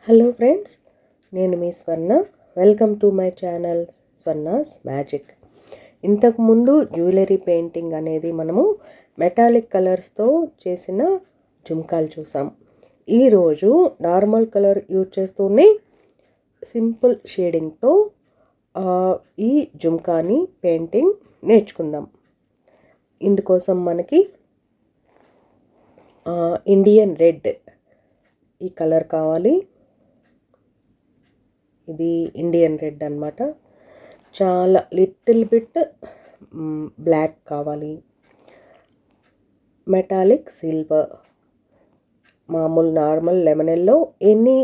Hello friends, నేను మీ స్వర్ణ. Welcome to my channel Swarna's magic. ఇంతకుముందు jewellery painting అనేది మనము మెటాలిక్ కలర్స్తో చేసిన జుమ్కాలు చూసాం. ఈరోజు నార్మల్ కలర్ యూజ్ చేస్తూనే సింపుల్ షేడింగ్తో ఈ జుమ్కాని పెయింటింగ్ నేర్చుకుందాం. ఇందుకోసం మనకి ఇండియన్ రెడ్ ఈ కలర్ కావాలి. ఇది ఇండియన్ రెడ్ అన్నమాట. చాలా లిటిల్ బిట్ బ్లాక్ కావాలి. మెటాలిక్ సిల్వర్, మామూలు normal lemon yellow, any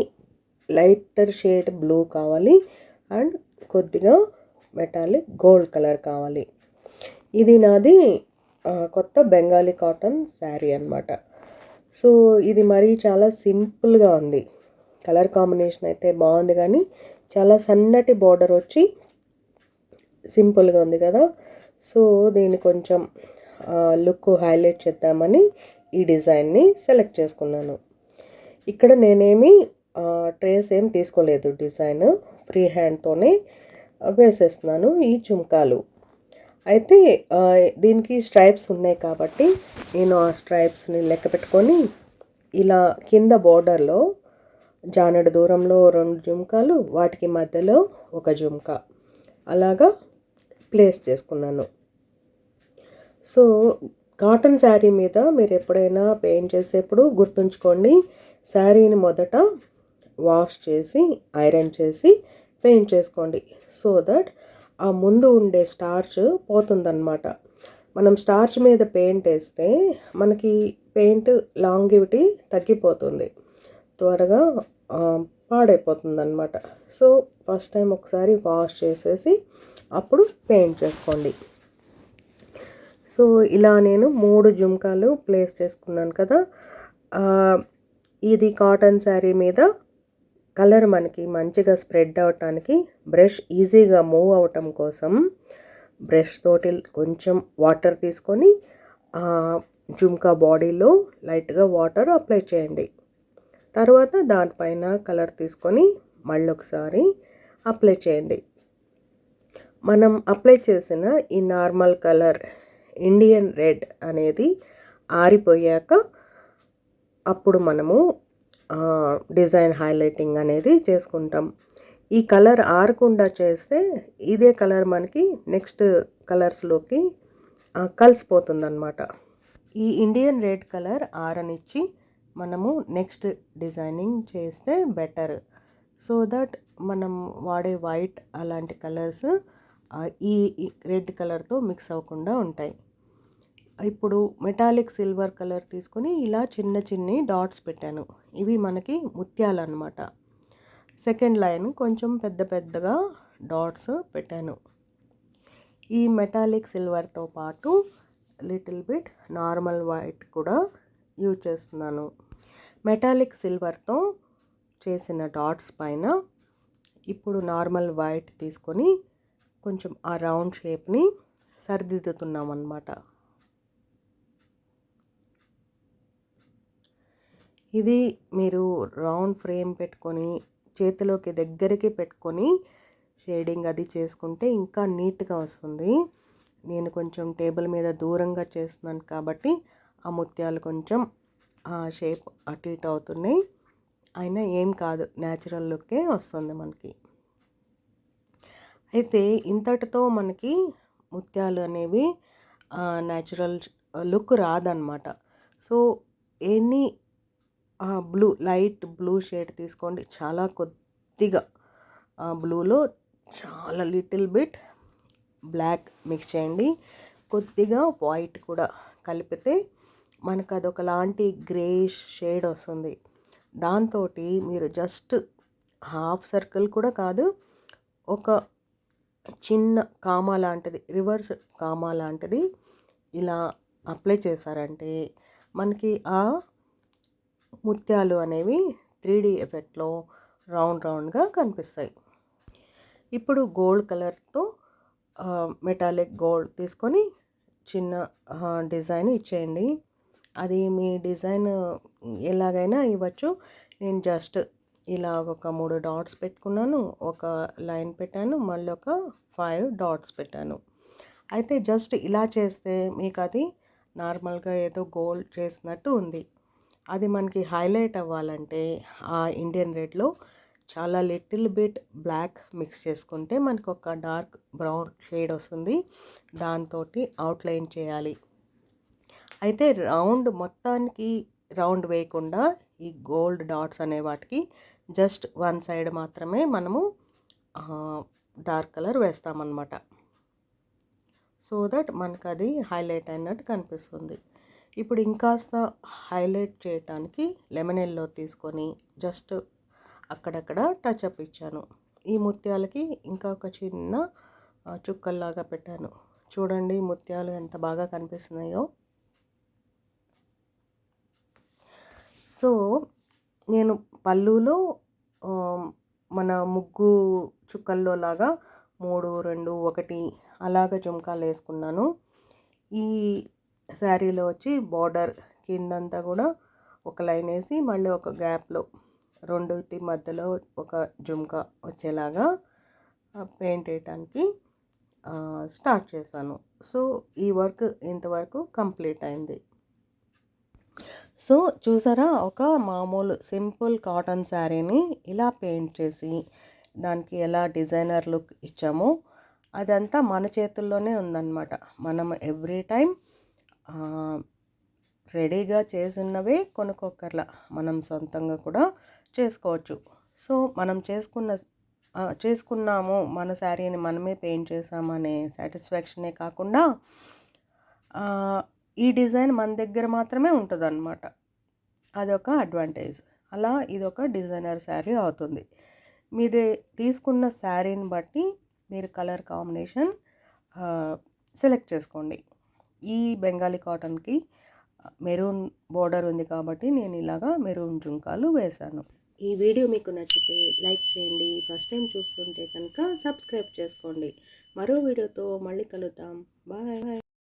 lighter shade blue కావాలి. అండ్ కొద్దిగా మెటాలిక్ గోల్డ్ కలర్ కావాలి. ఇది నాది కొత్త బెంగాలీ కాటన్ శారీ అన్నమాట. సో ఇది మరీ చాలా సింపుల్గా ఉంది. కలర్ కాంబినేషన్ అయితే బాగుంది, కానీ చాలా సన్నటి బార్డర్ వచ్చి సింపుల్గా ఉంది కదా. సో దీన్ని కొంచెం లుక్ హైలైట్ చేద్దామని ఈ డిజైన్ని సెలెక్ట్ చేసుకున్నాను. ఇక్కడ నేనేమి ట్రేస్ ఏం తీసుకోలేదు. డిజైన్ ఫ్రీ హ్యాండ్తోనే వేసేస్తున్నాను ఈ జుమ్కాలు. అయితే దీనికి స్ట్రైప్స్ ఉన్నాయి కాబట్టి నేను ఆ స్ట్రైప్స్ని లెక్క పెట్టుకొని ఇలా కింద బోర్డర్లో జానెడు దూరంలో 2 జుమ్కాలు, వాటికి మధ్యలో ఒక జుమ్కా అలాగా ప్లేస్ చేసుకున్నాను. సో కాటన్ శారీ మీద మీరు ఎప్పుడైనా పెయింట్ చేసేప్పుడు గుర్తుంచుకోండి, శారీని మొదట వాష్ చేసి ఐరన్ చేసి పెయింట్ చేసుకోండి. సో దట్ ఆ ముందు ఉండే స్టార్చ్ పోతుందన్నమాట. మనం స్టార్చ్ మీద పెయింట్ వేస్తే మనకి పెయింట్ లాంగివిటీ తగ్గిపోతుంది, త్వరగా పాడైపోతుంది అన్నమాట. సో ఫస్ట్ టైం ఒకసారి వాష్ చేసేసి అప్పుడు పెయింట్ చేసుకోండి. సో ఇలా నేను 3 జుమ్కాలు ప్లేస్ చేసుకున్నాను కదా. ఇది కాటన్ శారీ మీద కలర్ మనకి మంచిగా స్ప్రెడ్ అవటానికి బ్రష్ ఈజీగా మూవ్ అవటం కోసం బ్రష్ తోటి కొంచెం వాటర్ తీసుకొని జుమ్కా బాడీలో లైట్గా వాటర్ అప్లై చేయండి. తర్వాత దానిపైన కలర్ తీసుకొని మళ్ళీ ఒకసారి అప్లై చేయండి. మనం అప్లై చేసిన ఈ నార్మల్ కలర్ ఇండియన్ రెడ్ అనేది ఆరిపోయాక అప్పుడు మనము డిజైన్ హైలైటింగ్ అనేది చేసుకుంటాం. ఈ కలర్ ఆరకుండా చేస్తే ఇదే కలర్ మనకి నెక్స్ట్ కలర్స్లోకి కలిసిపోతుందన్నమాట. ఈ ఇండియన్ రెడ్ కలర్ ఆరనిచ్చి మనము నెక్స్ట్ డిజైనింగ్ చేస్తే బెటర్. సో దట్ మనం వాడే వైట్ అలాంటి కలర్స్ ఈ రెడ్ కలర్తో మిక్స్ అవ్వకుండా ఉంటాయి. ఇప్పుడు మెటాలిక్ సిల్వర్ కలర్ తీసుకొని ఇలా చిన్న చిన్ని డాట్స్ పెట్టాను. ఇవి మనకి ముత్యాలు అన్నమాట. సెకండ్ లైన్ కొంచెం పెద్ద పెద్దగా డాట్స్ పెట్టాను. ఈ మెటాలిక్ సిల్వర్తో పాటు లిటిల్ బిట్ నార్మల్ వైట్ కూడా యూజ్ చేస్తున్నాను. మెటాలిక్ సిల్వర్తో చేసిన డాట్స్ పైన ఇప్పుడు నార్మల్ వైట్ తీసుకొని కొంచెం ఆ రౌండ్ షేప్ని సరిదిద్దుతున్నాం అన్నమాట. ఇది మీరు రౌండ్ ఫ్రేమ్ పెట్టుకొని చేతిలోకి దగ్గరికి పెట్టుకొని షేడింగ్ అది చేసుకుంటే ఇంకా నీట్గా వస్తుంది. నేను కొంచెం టేబుల్ మీద దూరంగా చేస్తున్నాను కాబట్టి ఆ ముత్యాలు కొంచెం ఆ షేప్ అటు ఇటు అవుతున్నాయి. అయినా ఏం కాదు, న్యాచురల్ లుక్కే వస్తుంది మనకి. అయితే ఇంతటితో మనకి ముత్యాలు అనేవి న్యాచురల్ లుక్ రాదన్నమాట. So any blue, light blue shade తీసుకోండి. చాలా కొద్దిగా బ్లూలో చాలా లిటిల్ బిట్ బ్లాక్ మిక్స్ చేయండి. కొద్దిగా వైట్ కూడా కలిపితే మనకు అదొకలాంటి గ్రేష్ షేడ్ వస్తుంది. దాంతో మీరు జస్ట్ హాఫ్ సర్కిల్ కూడా కాదు, ఒక చిన్న కామా లాంటిది, రివర్స్ కామా లాంటిది ఇలా అప్లై చేశారంటే మనకి ఆ ముత్యాలు అనేవి 3D ఎఫెక్ట్లో రౌండ్గా కనిపిస్తాయి. ఇప్పుడు గోల్డ్ కలర్తో మెటాలిక్ గోల్డ్ తీసుకొని చిన్న డిజైన్ ఇచ్చేయండి. అది మీ డిజైన్ ఎలాగైనా ఇవ్వచ్చు. నేను జస్ట్ ఇలా ఒక 3 డాట్స్ పెట్టుకున్నాను, ఒక లైన్ పెట్టాను, మళ్ళీ ఒక 5 డాట్స్ పెట్టాను. అయితే జస్ట్ ఇలా చేస్తే మీకు అది నార్మల్గా ఏదో గోల్డ్ చేసినట్టు ఉంది. అది మనకి హైలైట్ అవ్వాలంటే ఆ ఇండియన్ రెడ్లో చాలా లిటిల్ బిట్ బ్లాక్ మిక్స్ చేసుకుంటే మనకు ఒక డార్క్ బ్రౌన్ షేడ్ వస్తుంది. దాంతో అవుట్లైన్ చేయాలి. అయితే రౌండ్ మొత్తానికి రౌండ్ వేయకుండా ఈ గోల్డ్ డాట్స్ అనే వాటికి జస్ట్ వన్ సైడ్ మాత్రమే మనము డార్క్ కలర్ వేస్తామన్నమాట. సో దట్ మనకు అది హైలైట్ అయినట్టు కనిపిస్తుంది. ఇప్పుడు ఇంకాస్త హైలైట్ చేయటానికి లెమన్ ఎల్లో తీసుకొని జస్ట్ అక్కడక్కడ టచ్అప్ ఇచ్చాను. ఈ ముత్యాలకి ఇంకా ఒక చిన్న చుక్కల్లాగా పెట్టాను. చూడండి ముత్యాలు ఎంత బాగా కనిపిస్తున్నాయో. సో నేను పళ్ళులో మన ముగ్గు చుక్కల్లో లాగా 3, 2, 1 అలాగ జుంకాలు వేసుకున్నాను. ఈ శారీలో వచ్చి బార్డర్ కిందంతా కూడా ఒక లైన్ వేసి మళ్ళీ ఒక గ్యాప్లో రెండుటి మధ్యలో ఒక జుంకా వచ్చేలాగా పెయింట్ వేయటానికి స్టార్ట్ చేశాను. సో ఈ వర్క్ ఇంతవరకు కంప్లీట్ అయింది. సో చూసారా, ఒక మామూలు సింపుల్ కాటన్ శారీని ఇలా పెయింట్ చేసి దానికి ఎలా డిజైనర్ లుక్ ఇచ్చామో అదంతా మన చేతుల్లోనే ఉందన్నమాట. మనం ఎవ్రీ టైం రెడీగా చేసున్నవే కొనుక్కోకర్లా, మనం సొంతంగా కూడా చేసుకోవచ్చు. సో మనం చేసుకున్నాము, మన శారీని మనమే పెయింట్ చేసామనే సాటిస్ఫాక్షనే కాకుండా ఈ డిజైన్ మన దగ్గర మాత్రమే ఉంటుందన్నమాట. అదొక అడ్వాంటేజ్. అలా ఇదొక డిజైనర్ శారీ అవుతుంది. మీది తీసుకున్న శారీని బట్టి మీరు కలర్ కాంబినేషన్ సెలెక్ట్ చేసుకోండి. ఈ బెంగాలీ కాటన్కి మెరూన్ బోర్డర్ ఉంది కాబట్టి నేను ఇలాగా మెరూన్ జుంకాలు వేశాను. ఈ వీడియో మీకు నచ్చితే లైక్ చేయండి. ఫస్ట్ టైం చూస్తుంటే కనుక సబ్స్క్రైబ్ చేసుకోండి. మరో వీడియోతో మళ్ళీ కలుద్దాం. బాయ్.